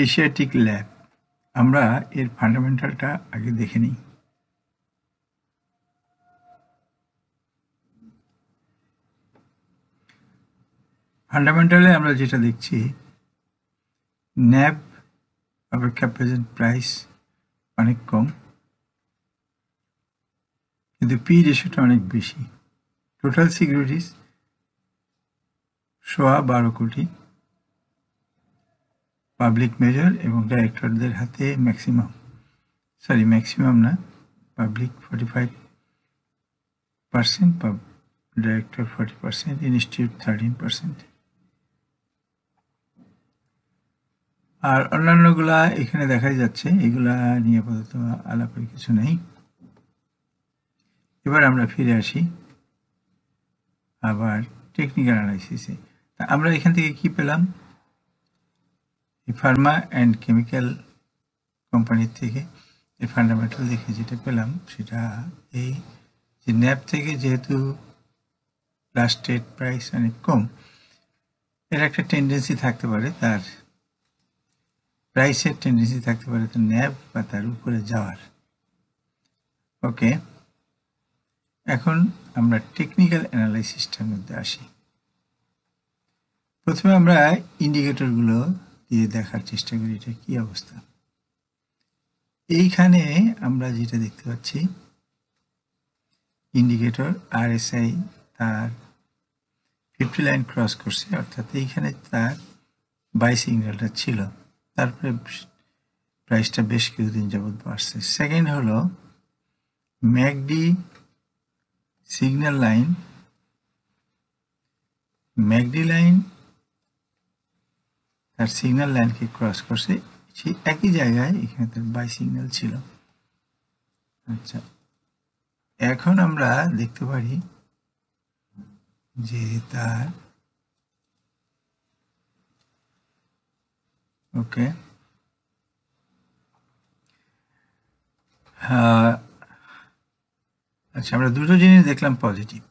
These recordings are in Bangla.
Asiatic lab. আমরা এর ফান্ডামেন্টালটা আগে দেখে নিই। ফান্ডামেন্টালে আমরা যেটা দেখছি, ন্যাব অপেক্ষা প্রেজেন্ট প্রাইস অনেক কম, কিন্তু পি রেশিওটা অনেক বেশি। টোটাল সিকিউরিটিস 12 কোটি, পাবলিক মেজর এবং ডাইরেক্টরদের হাতে ম্যাক্সিমাম না, পাবলিক 45%, ডাইরেক্টর 40%, ইনস্টিটিউট 13%। আর অন্যান্যগুলা এখানে দেখাই যাচ্ছে, এগুলা নিয়ে আপাতত আলাপের কিছু নেই। এবার আমরা ফিরে আসি আবার টেকনিক্যাল অ্যানালাইসিসে। আমরা এখান থেকে কি পেলাম? ফার্মা অ্যান্ড কেমিক্যাল কোম্পানির থেকে এই ফান্ডামেন্টাল দেখে যেটা পেলাম সেটা এই যে ন্যাব থেকে যেহেতু লাস্ট ডেট প্রাইস অনেক কম, এর একটা টেন্ডেন্সি থাকতে পারে, তার প্রাইসের টেন্ডেন্সি থাকতে পারে তো ন্যাব বা তার উপরে যাওয়ার। ওকে, এখন আমরা টেকনিক্যাল অ্যানালাইসিসটার মধ্যে আসি। প্রথমে আমরা ইন্ডিকেটরগুলো দিয়ে দেখার চেষ্টা করি এটা কি অবস্থা। এইখানে আমরা যেটা দেখতে পাচ্ছি, ইন্ডিকেটর RSI তার 50 লাইন ক্রস করছে, অর্থাৎ এইখানে তার বাই সিগন্যালটা ছিল, তারপরে প্রাইসটা বেশ কিছুদিন যাবৎ বাড়ছে। সেকেন্ড হলো McD signal line, McD line তার সিগন্যাল লাইনকে ক্রস করছে, সেই একই জায়গায় এখানে তার বাই সিগন্যাল ছিল। আচ্ছা, এখন আমরা দেখতে পারি যে তার ওকে আচ্ছা, আমরা দুটো জিনিস দেখলাম পজিটিভ।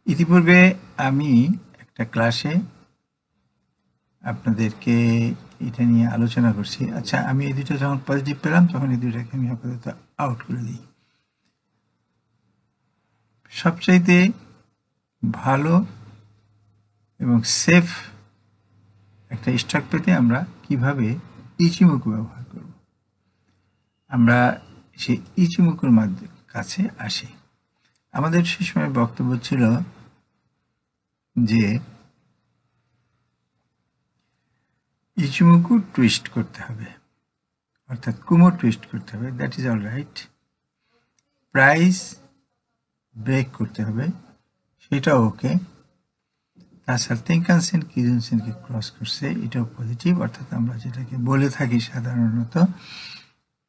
ইতিপূর্বে আমি একটা ক্লাসে আপনাদেরকে এটা নিয়ে আলোচনা করছি। আচ্ছা, আমি এই দুটো যখন পজিটিভ পেলাম তখন এই দুটাকে আমি আপাতত আউট করে দিই। সবচাইতে ভালো এবং সেফ একটা স্টক পেতে আমরা কিভাবে ইচিমুকু ব্যবহার করব, আমরা সেই ইচিমুকুর কাছে আসি। আমাদের সে সময় বক্তব্য ছিল যে ইচিমুকু টুইস্ট করতে হবে, অর্থাৎ কুমো টুইস্ট করতে হবে, that is all right. Price break করতে হবে, সেটাও ওকে। তাছাড়া তেনকান-সেন কিজুন-সেনকে ক্রস করছে, এটাও পজিটিভ। অর্থাৎ আমরা যেটাকে বলে থাকি সাধারণত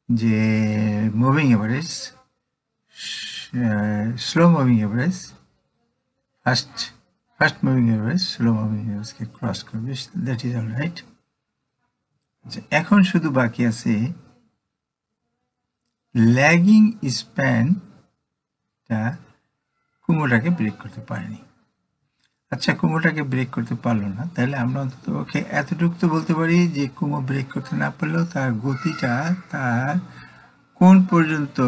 যে moving average, slow moving average, fast moving average slow moving এভারেজকে ক্রস করবে, দ্যাট ইজ অল রাইট। এখন শুধু বাকি আছে ল্যাগিং স্প্যানটা কুমোটাকে ব্রেক করতে পারেনি। আচ্ছা, কুমোটাকে ব্রেক করতে পারলো না, তাহলে আমরা অন্তত ওকে এতটুকু তো বলতে পারি যে কুমো ব্রেক করতে না পারলেও তার গতিটা, তার কোন পর্যন্ত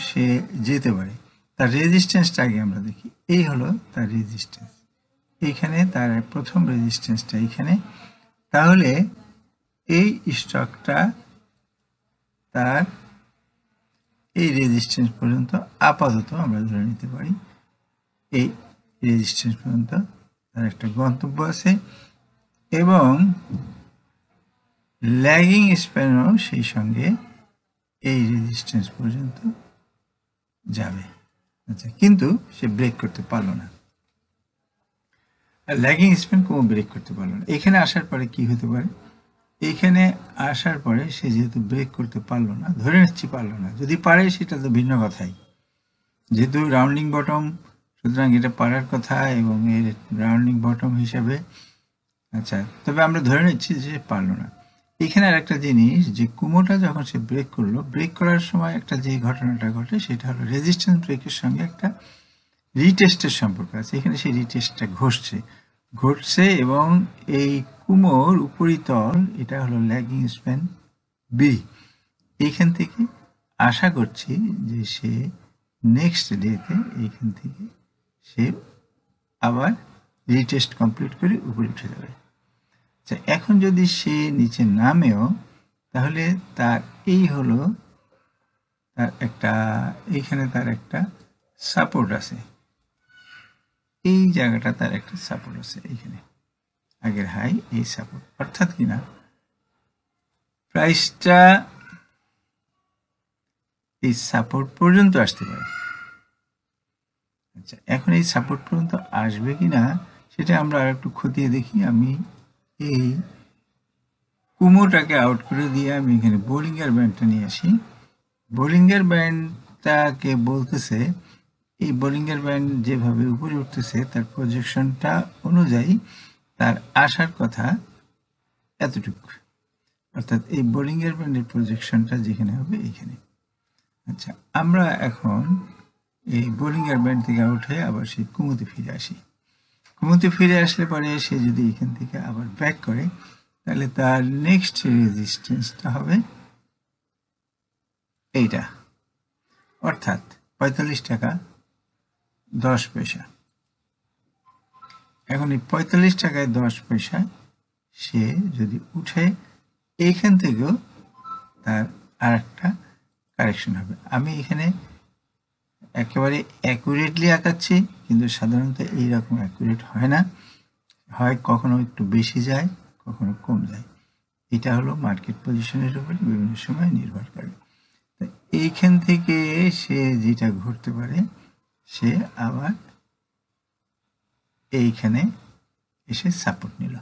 সে যেতে পারে, তার রেজিস্ট্যান্সটা আগে আমরা দেখি। এই হলো তার রেজিস্ট্যান্স, এইখানে তার প্রথম রেজিস্ট্যান্সটা এইখানে। তাহলে এই স্টকটা তার এই রেজিস্ট্যান্স পর্যন্ত আপাতত আমরা ধরে নিতে পারি, এই রেজিস্ট্যান্স পর্যন্ত তার একটা গন্তব্য আছে এবং ল্যাগিং স্প্যানও সেই সঙ্গে এই রেজিস্ট্যান্স পর্যন্ত যাবে। আচ্ছা, কিন্তু সে ব্রেক করতে পারলো না, ল্যাগিং স্প্যান কোনো ব্রেক করতে পারলো না। এখানে আসার পরে কি হতে পারে? এইখানে আসার পরে সে যেহেতু ব্রেক করতে পারলো না, ধরে নিচ্ছি পারলো না, যদি পারে সেটা তো ভিন্ন কথাই, যেহেতু রাউন্ডিং বটম, সুতরাং এটা পারার কথা এবং এর রাউন্ডিং বটম হিসাবে। আচ্ছা, তবে আমরা ধরে নিচ্ছি যে পারলো না। এখানে আর একটা জিনিস, যে কুমোটা যখন সে ব্রেক করলো, ব্রেক করার সময় একটা যে ঘটনাটা ঘটে সেটা হলো রেজিস্ট্যান্স ব্রেকের সঙ্গে একটা রিটেস্টের সম্পর্ক আছে। এখানে সেই রিটেস্টটা ঘটছে এবং এই কুমোর উপরিতল এটা হলো ল্যাগিং স্প্যান বি। এইখান থেকে আশা করছি যে সে নেক্সট ডেতে এইখান থেকে সে আবার রিটেস্ট কমপ্লিট করে উপরে উঠে যাবে। আচ্ছা, এখন যদি সে নিচে নামেও তাহলে তার এই হলো তার একটা এইখানে তার একটা সাপোর্ট আছে, এই জায়গাটা তার একটা সাপোর্ট আছে এইখানে, আগের হাই এই সাপোর্ট, অর্থাৎ কিনা প্রাইসটা এই সাপোর্ট পর্যন্ত আসতে পারে। আচ্ছা, এখন এই সাপোর্ট পর্যন্ত আসবে কিনা সেটা আমরা আর একটু খতিয়ে দেখি। আমি এই কুমোটাকে আউট করে দিয়ে আমি এখানে বোলিঙ্গার ব্যান্ডটা নিয়ে আসি। বোলিঙ্গার ব্যান্ডটাকে বলতেছে এই বোলিঙ্গার ব্যান্ড যেভাবে উপরে উঠতেছে তার প্রজেকশনটা অনুযায়ী তার আসার কথা এতটুকু, অর্থাৎ এই বোলিঙ্গার ব্যান্ডের প্রজেকশনটা যেখানে হবে এইখানে। আচ্ছা, আমরা এখন এই বোলিঙ্গার ব্যান্ড থেকে উঠে আবার সেই কুমোতে ফিরে আসি। কুমোতে ফিরে আসলে পরে সে যদি এখান থেকে আবার ব্যাক করে তাহলে তার নেক্সট রেজিস্ট্যান্সটা হবে এইটা, অর্থাৎ ৪৫ টাকা ১০ পয়সা। এখন এই ৪৫ টাকায় ১০ পয়সা সে যদি উঠে এইখান থেকেও তার আর একটা কারেকশন হবে। আমি এখানে একেবারে অ্যাকুরেটলি আঁকাচ্ছি, কিন্তু সাধারণত এইরকম অ্যাকুরেট হয় না, হয় কখনো একটু বেশি যায় কখনো কম যায়। এটা হলো মার্কেট পজিশনের উপরে বিভিন্ন সময় নির্ভর করে। এইখান থেকে সে যেটা ঘুরতে পারে সে আবার এইখানে এসে সাপোর্ট নিল,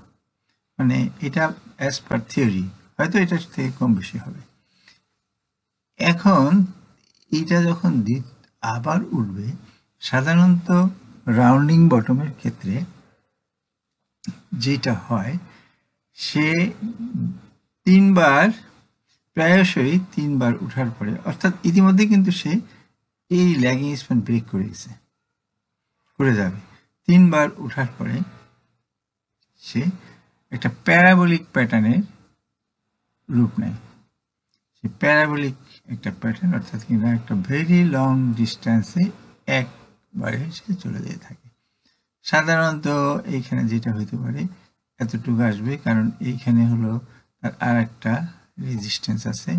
মানে এটা অ্যাজ পার থিওরি হয়তো এটার থেকে কম বেশি হবে। এখন এটা যখন আবার উঠবে, সাধারণত রাউন্ডিং বটমের ক্ষেত্রে যেটা হয় সে প্রায়শই তিনবার উঠার পরে, অর্থাৎ ইতিমধ্যে কিন্তু সে এই ল্যাগিং স্প্যান ব্রেক করে যাবে। তিনবার উঠার পরে সে একটা প্যারাবোলিক প্যাটার্নের রূপ নেয়। সে প্যারাবোলিক একটা প্যাটার্ন, অর্থাৎ কিনা একটা ভেরি লং ডিস্টেন্সে একবারে সে চলে যেতে থাকে। সাধারণত এইখানে যেটা হইতে পারে এতটুকু আসবে, কারণ এইখানে হলো তার আর একটা রেজিস্ট্যান্স আছে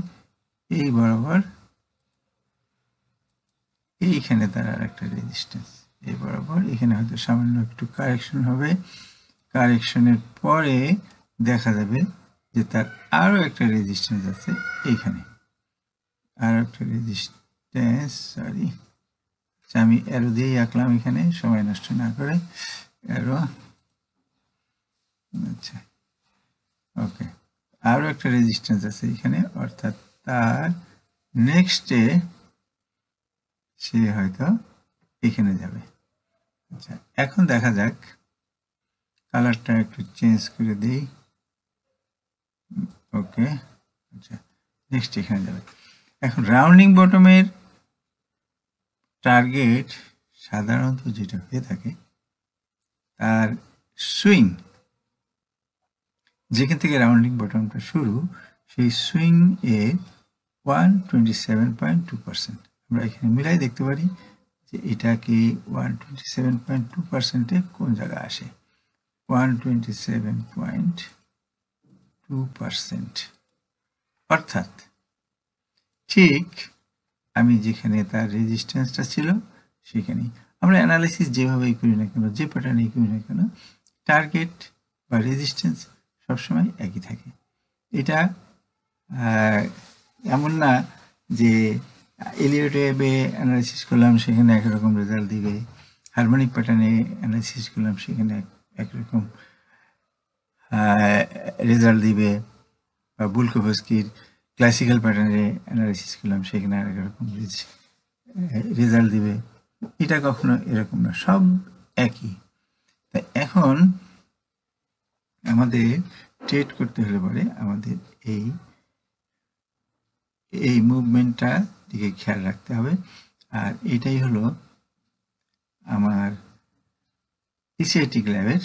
এই বরাবর, এইখানে তার আর একটা রেজিস্ট্যান্স এই বরাবর, এখানে হয়তো সামান্য একটু কারেকশন হবে। কারেকশনের পরে দেখা যাবে যে তার আরও একটা রেজিস্ট্যান্স আছে এইখানে, আরও একটা রেজিস্ট্যান্স, সরি আমি অ্যারো দিয়েই আঁকলাম এখানে সময় নষ্ট না করে, অ্যারো, আচ্ছা ওকে, আরও একটা রেজিস্ট্যান্স আছে এখানে, অর্থাৎ তার নেক্সটে সে হয়তো এখানে যাবে। আচ্ছা, এখন দেখা যাক, কালারটা একটু চেঞ্জ করে দিই, ওকে। আচ্ছা, নেক্সট এখানে যাবে। এখন রাউন্ডিং বটমের টার্গেট সাধারণত যেটা হয়ে থাকে তার সুইং, যেখান থেকে রাউন্ডিং বটমটা শুরু সেই সুইং এর 127.2%। আমরা এখানে মিলাই দেখতে পারি যে এটা কি 127.2%-এ কোন জায়গায় আসে। 127.2%, অর্থাৎ ঠিক আমি যেখানে তার রেজিস্ট্যান্সটা ছিল সেখানেই। আমরা অ্যানালাইসিস যেভাবেই করি না কেন, যে প্যাটার্নেই করি না কেন, টার্গেট বা রেজিস্ট্যান্স সবসময় একই থাকে। এটা এমন না যে এলিয়ট ওয়েবে অ্যানালাইসিস করলাম সেখানে একরকম রেজাল্ট দিবে, হারমোনিক প্যাটার্নে অ্যানালাইসিস করলাম সেখানে একরকম রেজাল্ট দিবে, বা বুলকোভস্কির ক্লাসিক্যাল প্যাটার্নে অ্যানালাইসিস করলাম সেখানে আরেক রকম রেজাল্ট দিবে। এটা কখনো এরকম না, সব একই। তাই এখন আমাদের ট্রেড করতে হলে পরে আমাদের এই মুভমেন্টটা দিকে খেয়াল রাখতে হবে। আর এটাই হলো আমার এশিয়াটিক ল্যাবের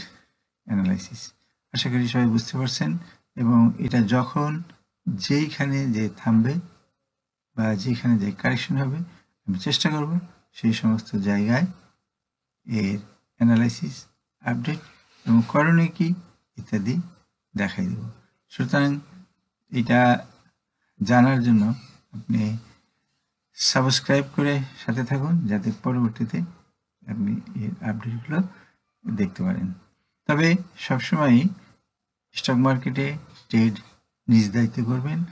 অ্যানালাইসিস। আশা করি সবাই বুঝতে পারছেন। এবং এটা যখন যেইখানে যে থামবে বা যেখানে যে কারেকশন হবে, আমি চেষ্টা করব সেই সমস্ত জায়গায় এর অ্যানালাইসিস, আপডেট এবং করণীয় কী ইত্যাদি দেখাই দেব। সুতরাং এটা জানার জন্য আপনি সাবস্ক্রাইব করে সাথে থাকুন, যাতে পরবর্তীতে আপনি এর আপডেটগুলো দেখতে পারেন। তবে সবসময়ই স্টক মার্কেটে ট্রেড নিজ দায়িত্বে করবেন,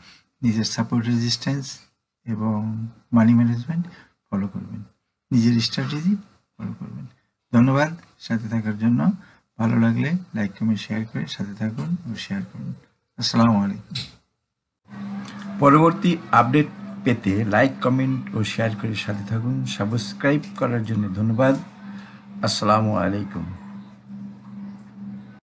নিজের সাপোর্ট রেজিস্ট্যান্স এবং মানি ম্যানেজমেন্ট ফলো করবেন, নিজের স্ট্র্যাটেজি ফলো করবেন। ধন্যবাদ সাথে থাকার জন্য। ভালো লাগলে লাইক, কমেন্ট, শেয়ার করে সাথে থাকুন ও শেয়ার করুন। আসসালামু আলাইকুম। পরবর্তী আপডেট পেতে লাইক, কমেন্ট ও শেয়ার করে সাথে থাকুন। সাবস্ক্রাইব করার জন্য ধন্যবাদ। আসসালামু আলাইকুম।